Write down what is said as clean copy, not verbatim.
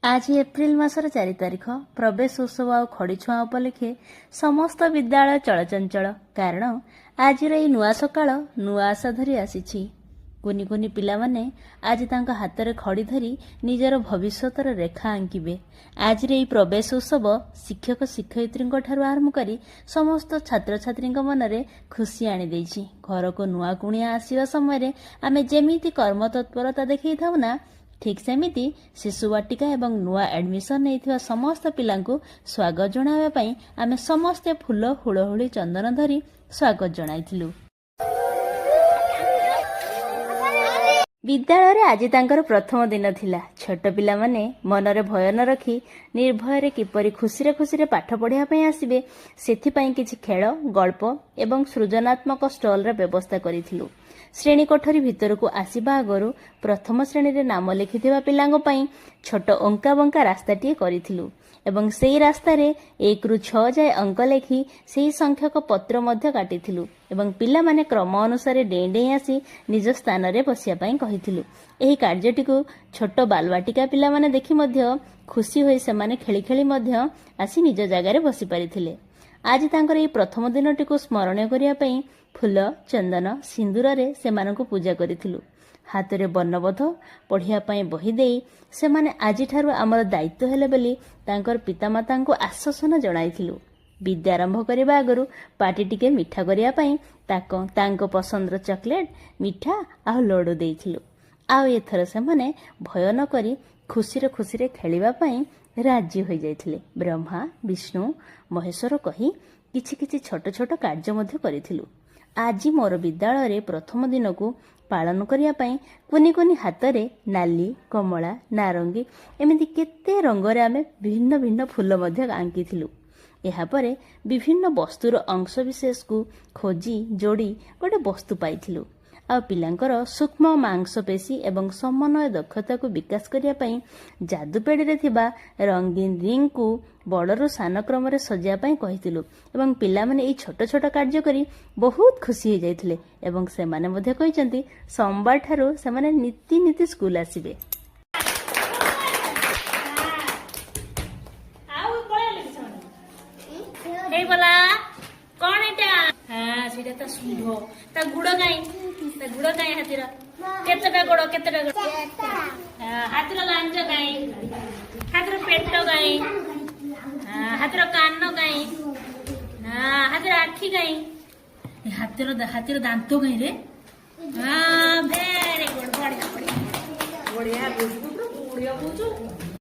आज एप्रिल मासर 4 तारिख प्रवेश उत्सव आ खड़ी छुआ उपलक्षे समस्त विद्यालय चलचंचल कारण आज नुआ सकाळ नुआ आशा धरी आसी कुनी कुनी पिला माने आज तांका हाथ रे खड़ी धरी निजर भविष्यतर रेखा आंकिबे। आज प्रवेश उत्सव शिक्षक शिक्षयित्री ठारू आरंभ करी समस्त छात्र छात्री मनरे खुशी आनी देछि। घर को नुआ कुणिया आसीबा समय आमे जेमिति कर्म तत्परता देखै थाउ ना, ठीक सेमिति शिशु वाटिका एवं नुआ एडमिशन नहीं समस्त पिलांकु स्वागत जणावा पई आमे समस्ते फूल हुलहुली चंदन धरी स्वागत जणाइथिलु। विद्यालय रे आज तांकर प्रथम दिन थिला। छोट पिला माने मनरे भय न रखी निर्भय रे किपरि खुशी रे पाठ पढ़िया पई आसीबे सेथि पई किछि खेल गल्प एवं सृजनात्मक स्टॉल रे व्यवस्था करिथिलु। श्रेणी कोठरी भितर को आसीबा आगरु प्रथम श्रेणी रे नाम लिखिथिबा पिलांग पई छोट अंका बंका रास्ताटीए करिथिलु एवं सेही रास्ता रे 1 रु 6 जाय अंक लेखि सेही संख्यक पत्र मध्य काटिथिलु एवं पिला माने क्रम अनुसार डें आसी निज स्थान रे बसिया पई कहिथिलु। एही कार्यटी को छोट बालवाटिका पिला माने देखि मध्य खुशी होई से माने खेली खेली मध्य आसी निज जगह रे बसि परिथिले। आज तांकर एही प्रथम दिनटी को स्मरणीय करिया पई फूल चंदन सिंदूर रे सेमानकु पूजा करिथिलु। हाथ रे वर्णबोध पढ़िया पई बही देई सेमाने आजि ठारू हमर दायित्व हेले बेली तांकर पितामाता को आश्वासन जणाइथिलु। विद्या आरंभ करबा आगरु पार्टी टिके मिठा करिया पई तांको पसंदर चॉकलेट मिठा आ लड्डू देइथिलु। आ एथर सेमाने भय न करी खुशी रे खेलिबा पई राजी होई जाइथिले। ब्रह्मा विष्णु महेश्वर कही किछि किछि छोट छोट कार्य मध्य करिथिलु। आज मोर विद्यालय रे प्रथम दिन को पालन करिया पई कुनी कुनी हाथ रे नाली कमला नारंगी एमिति केते रंग रे आमे भिन्न भिन्न फूल मध्य आंकिथिलु। एहा परे विभिन्न वस्तुर अंश विशेष को खोजी जोड़ी गोटे वस्तु पाइथिलु। आ पिलांकर सूक्ष्म मांसपेशी एवं समन्वय दक्षता को विकास करिया पई जादूपेड़ी रे थिबा रंगीन रिंग को बड़रू सान क्रम रे सजिया पई कहिथिलु एवं पिला माने एई छोट छोट कार्य करी बहुत खुशी हो जाइथिले एवं से माने मध्ये कहिसंती सोमवार ठारू से माने नीति नीति स्कूल आसीबे। ए बोला कोन एटा हां सेटा त सुढो त गुडो गाई हातीर केतेटा गोड़ हातीर लांज गाई हातीर पेट गाई हातीर कान गाई हातीर आखी गाई हातीर दांत गाई रे। भेरी गुड बढ़िया बढ़िया बढ़िया बुझु।